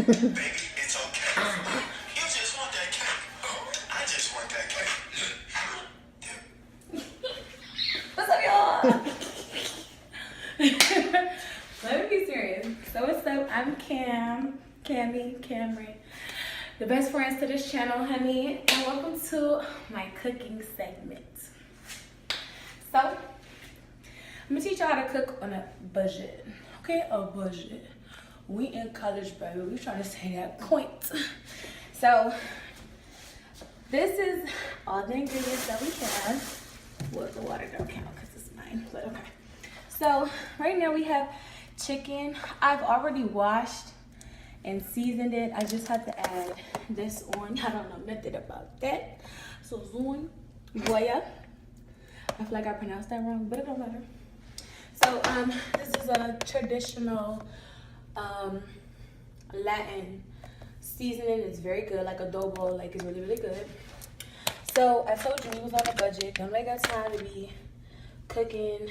it's okay. You just want that cake. I just want that cake. What's up, y'all? Let me be serious. So what's up? I'm Cameron, the best friends to this channel, honey, and welcome to my cooking segment. So I'm gonna teach y'all how to cook on a budget. Okay, a budget. We in college, baby. We trying to say that point. So this is all the ingredients that we have. Well, the water don't count because it's mine, but okay. So right now we have chicken. I've already washed and seasoned it. I just have to add this on. I don't know nothing about that. So zoom, goya. I feel like I pronounced that wrong, but it don't matter. So this is a traditional Latin seasoning. It's very good, like adobo, like it's really, really good. So I told you we was on a budget. Don't make got time to be cooking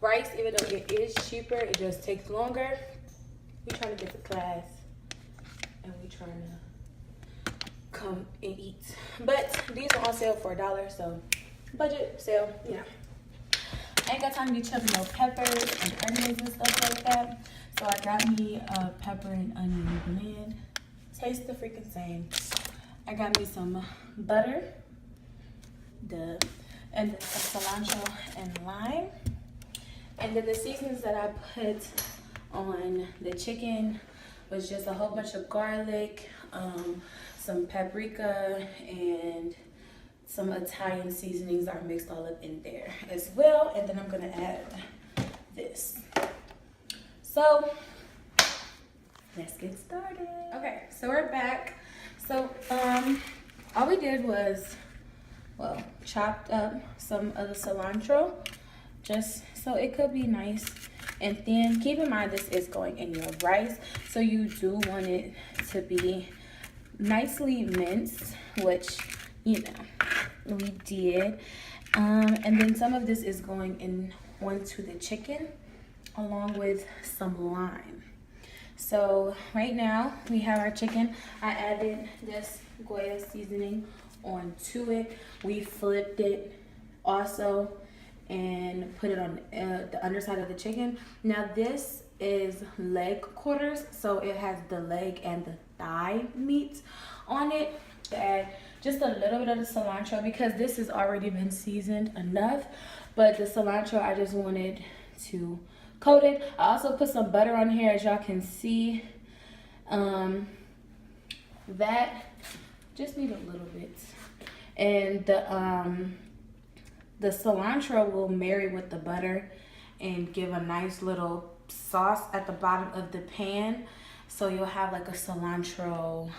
rice, even though it is cheaper, it just takes longer. We trying to get to class and we trying to come and eat. But these are on sale for $1, so budget sale, yeah. I ain't got time to be chopping no peppers and onions and stuff like that. So I got me a pepper and onion blend. Tastes the freaking same. I got me some butter, and then some cilantro and lime. And then the seasonings that I put on the chicken was just a whole bunch of garlic, some paprika, and some Italian seasonings are mixed all up in there as well. And then I'm gonna add this. So let's get started. Okay, so we're back. So all we did was, well, chopped up some of the cilantro just so it could be nice and thin. Keep in mind this is going in your rice, so you do want it to be nicely minced, which, you know, we did. And then some of this is going in onto the chicken along with some lime. So right now we have our chicken. I added this Goya seasoning onto it. We flipped it also and put it on the underside of the chicken. Now this is leg quarters, so it has the leg and the thigh meat on it. Add just a little bit of the cilantro because this has already been seasoned enough, but the cilantro I just wanted to coat it. I also put some butter on here, as y'all can see. That just need a little bit, and the cilantro will marry with the butter and give a nice little sauce at the bottom of the pan. So you'll have like a cilantro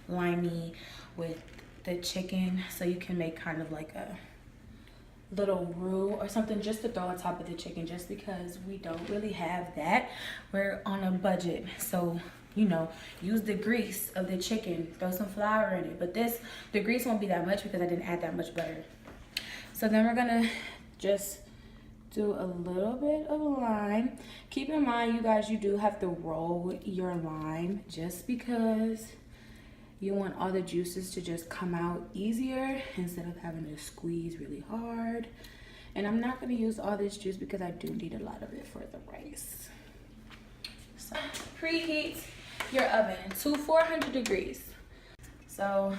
limey with the chicken. So you can make kind of like a little roux or something just to throw on top of the chicken, just because we don't really have that. We're on a budget. So, you know, use the grease of the chicken, throw some flour in it. But the grease won't be that much because I didn't add that much butter. So then we're gonna just do a little bit of lime. Keep in mind, you guys, you do have to roll your lime just because you want all the juices to just come out easier instead of having to squeeze really hard. And I'm not gonna use all this juice because I do need a lot of it for the rice. So preheat your oven to 400 degrees. So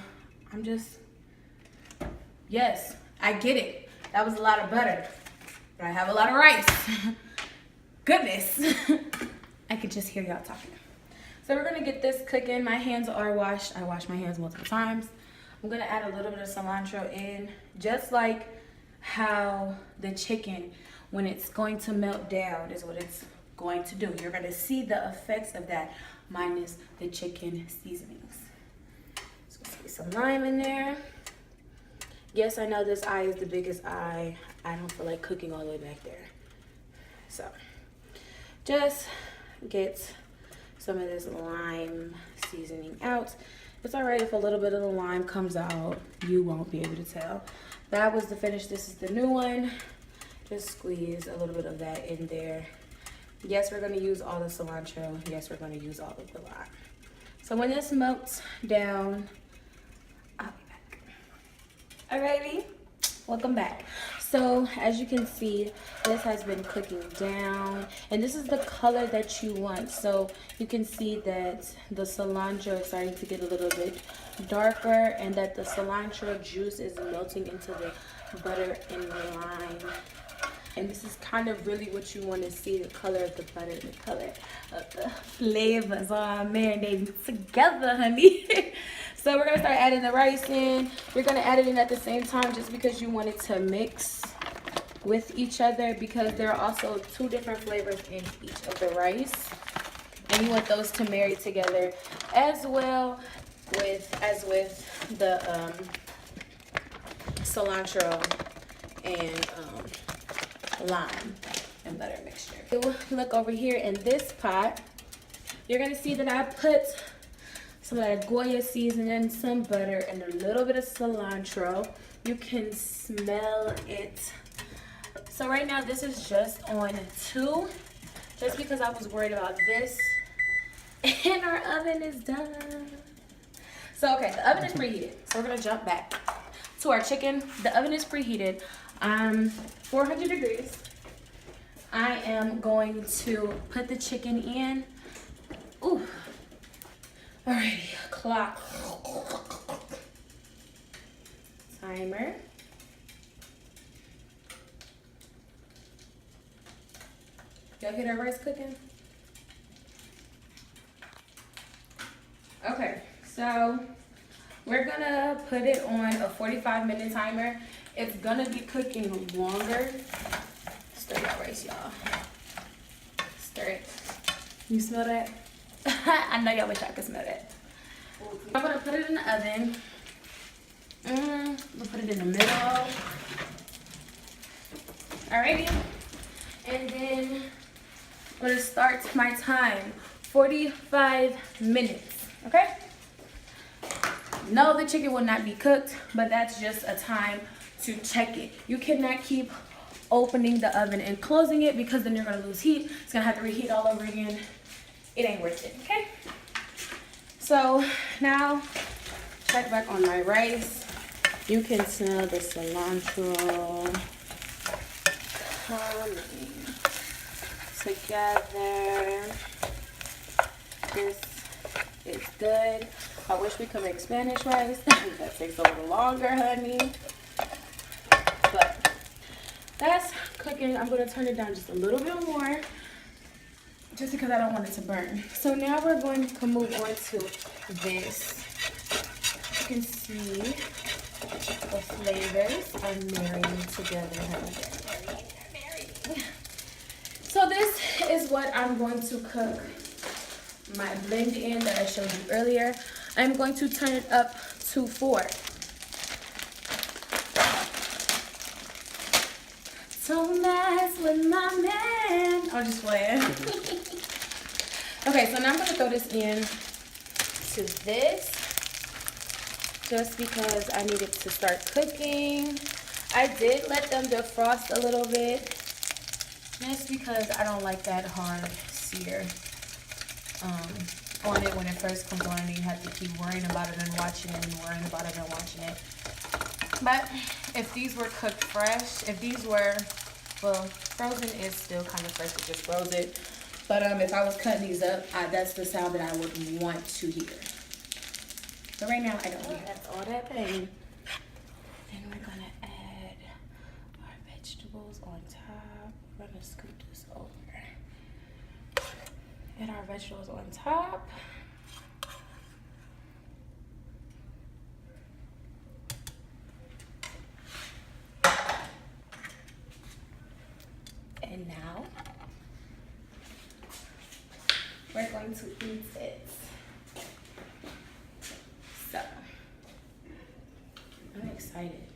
I'm just, yes, I get it. That was a lot of butter, but I have a lot of rice. Goodness. I could just hear y'all talking. So we're gonna get this cooking. My hands are washed. I wash my hands multiple times. I'm gonna add a little bit of cilantro in, just like how the chicken, when it's going to melt down, is what it's going to do. You're gonna see the effects of that minus the chicken seasonings. So see some lime in there. Yes, I know this eye is the biggest eye. I don't feel like cooking all the way back there. So just get some of this lime seasoning out. It's all right if a little bit of the lime comes out. You won't be able to tell. That was the finish. This is the new one. Just squeeze a little bit of that in there. Yes, we're gonna use all the cilantro. Yes, we're gonna use all of the lime. So when this melts down, I'll be back. Alrighty, welcome back. So as you can see, this has been cooking down, and this is the color that you want. So you can see that the cilantro is starting to get a little bit darker, and that the cilantro juice is melting into the butter and lime. And this is kind of really what you want to see, the color of the butter and the color of the flavors all marinating together, honey. So we're going to start adding the rice in. You're going to add it in at the same time just because you want it to mix with each other, because there are also 2 different flavors in each of the rice. And you want those to marry together as well with the cilantro and lime and butter mixture. Look over here in this pot, you're gonna see that I put some of that Goya seasoning, some butter, and a little bit of cilantro. You can smell it. So right now this is just on 2, just because I was worried about this. And our oven is done. So okay, the oven is preheated. So we're gonna jump back to our chicken. The oven is preheated. 400 degrees. I am going to put the chicken in. Ooh. Alrighty, clock. Timer. Y'all hear that rice cooking? Okay, so we're gonna put it on a 45-minute timer. It's gonna be cooking longer. Stir that rice, y'all. Stir it. You smell that? I know y'all wish I could smell that. I'm gonna put it in the oven. We'll put it in the middle. Alrighty. And then I'm gonna start my time. 45 minutes, okay? No, the chicken will not be cooked, but that's just a time to check it. You cannot keep opening the oven and closing it, because then you're gonna lose heat. It's gonna have to reheat all over again. It ain't worth it, okay? So now, check back on my rice. You can smell the cilantro coming together. This is good. I wish we could make Spanish rice. That takes a little longer, honey. But that's cooking. I'm going to turn it down just a little bit more, just because I don't want it to burn. So now we're going to move on to this. You can see the flavors are marrying together, honey. Marrying. So this is what I'm going to cook my blend in that I showed you earlier. I'm going to turn it up to 4. Don't mess with my man. I'm just playing. Okay, so now I'm going to throw this in to this, just because I need it to start cooking. I did let them defrost a little bit, just because I don't like that hard sear on it when it first comes on, and you have to keep worrying about it and watching it and worrying about it and watching it. But if these were cooked fresh, if these were, well, frozen is still kind of fresh, it just froze it. But if I was cutting these up, that's the sound that I would want to hear. But right now I don't hear. That's all that thing. Then we're gonna add our vegetables on top. We're gonna scoop this over. Add our vegetables on top. And now we're going to eat it. So I'm excited.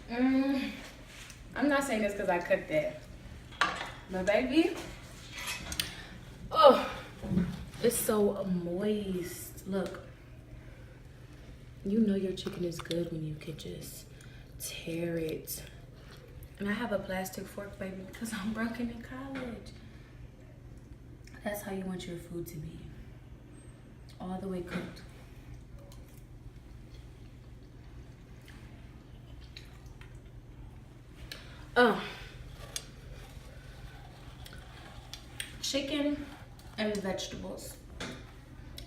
I'm not saying this because I cooked it. But baby, oh, it's so moist. Look, you know your chicken is good when you can just tear it. And I have a plastic fork, baby, because I'm broken in college. That's how you want your food to be. All the way cooked. Chicken and vegetables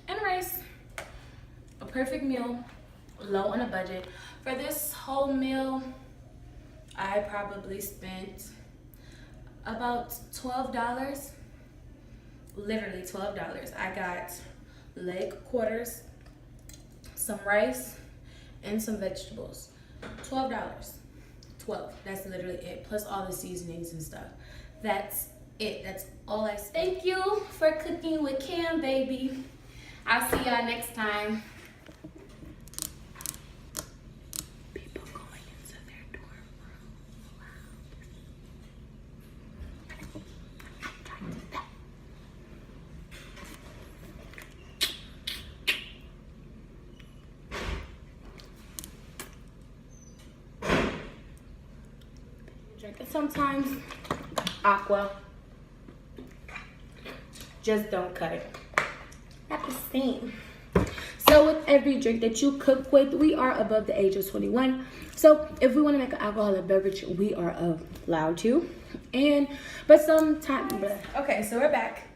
and rice. A perfect meal, low on a budget. For this whole meal, I probably spent about $12. Literally $12. I got leg quarters, some rice, and some vegetables. $12. 12. That's literally it. Plus all the seasonings and stuff. That's it. That's all I spent. Thank you for cooking with Cam, baby. I'll see y'all next time. People going into their dorm room. Drink it sometimes. Aqua. Just don't cut it. Not the same. So with every drink that you cook with, we are above the age of 21. So if we want to make an alcoholic beverage, we are allowed to. But sometimes, okay, so we're back.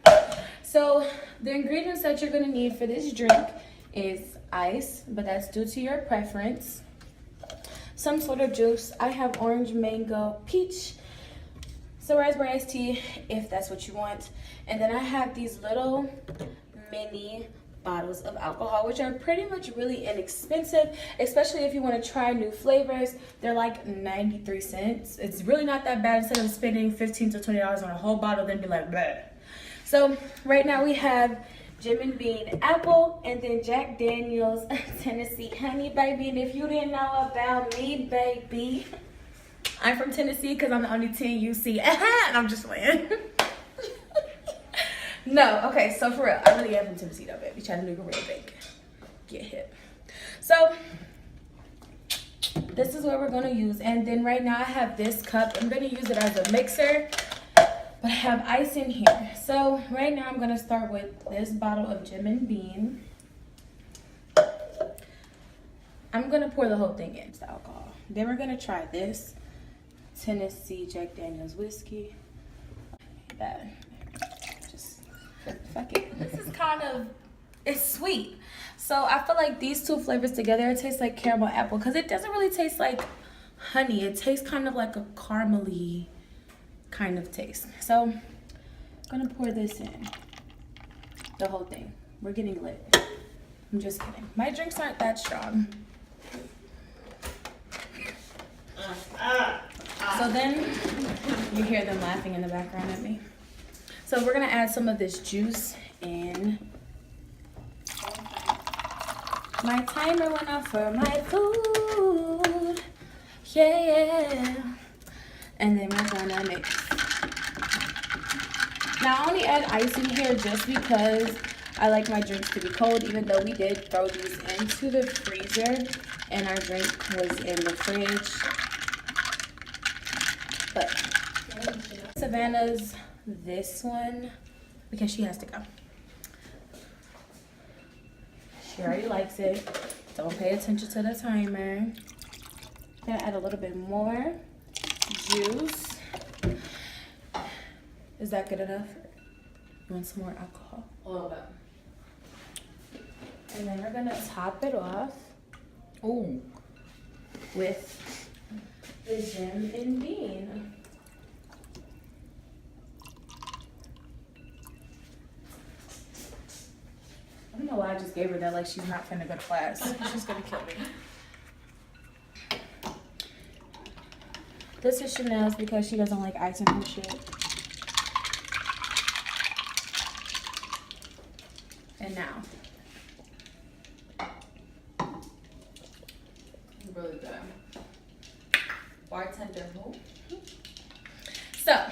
So the ingredients that you're gonna need for this drink is ice, but that's due to your preference. Some sort of juice. I have orange, mango, peach. So raspberry iced tea, if that's what you want. And then I have these little mini bottles of alcohol, which are pretty much really inexpensive, especially if you want to try new flavors. They're like 93 cents. It's really not that bad instead of spending $15 to $20 on a whole bottle, then be like, bleh. So right now we have Jim and Bean apple, and then Jack Daniel's Tennessee honey, baby. And if you didn't know about me, baby, I'm from Tennessee because I'm the only 10 you see. I'm just playing. No, okay, so for real, I really am from Tennessee though, baby. Chattanooga real big. Get hit. So this is what we're gonna use. And then right now I have this cup. I'm gonna use it as a mixer, but I have ice in here. So right now I'm gonna start with this bottle of Jim and Bean. I'm gonna pour the whole thing in, it's the alcohol. Then we're gonna try this Tennessee Jack Daniel's whiskey. That. Just fuck it. This is kind of, it's sweet. So I feel like these two flavors together, it tastes like caramel apple, because it doesn't really taste like honey. It tastes kind of like a caramely kind of taste. So I'm gonna pour this in, the whole thing. We're getting lit. I'm just kidding. My drinks aren't that strong. So then you hear them laughing in the background at me. So we're gonna add some of this juice in. My timer went off for my food. Yeah. And then we're gonna mix. Now I only add ice in here just because I like my drinks to be cold, even though we did throw these into the freezer and our drink was in the fridge. But Savannah's this one because she has to go. She already likes it. Don't pay attention to the timer. I'm gonna add a little bit more juice. Is that good enough? You want some more alcohol? A little bit. And then we're gonna top it off. Ooh. With the Jim and Bean. I don't know why I just gave her that, like she's not finna go to class. She's gonna kill me. This is Chanel's because she doesn't like ice in her shit. And now. Really good. Bartender who? So,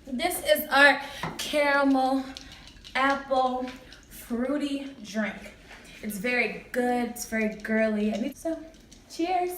this is our caramel apple fruity drink. It's very good. It's very girly. So, cheers.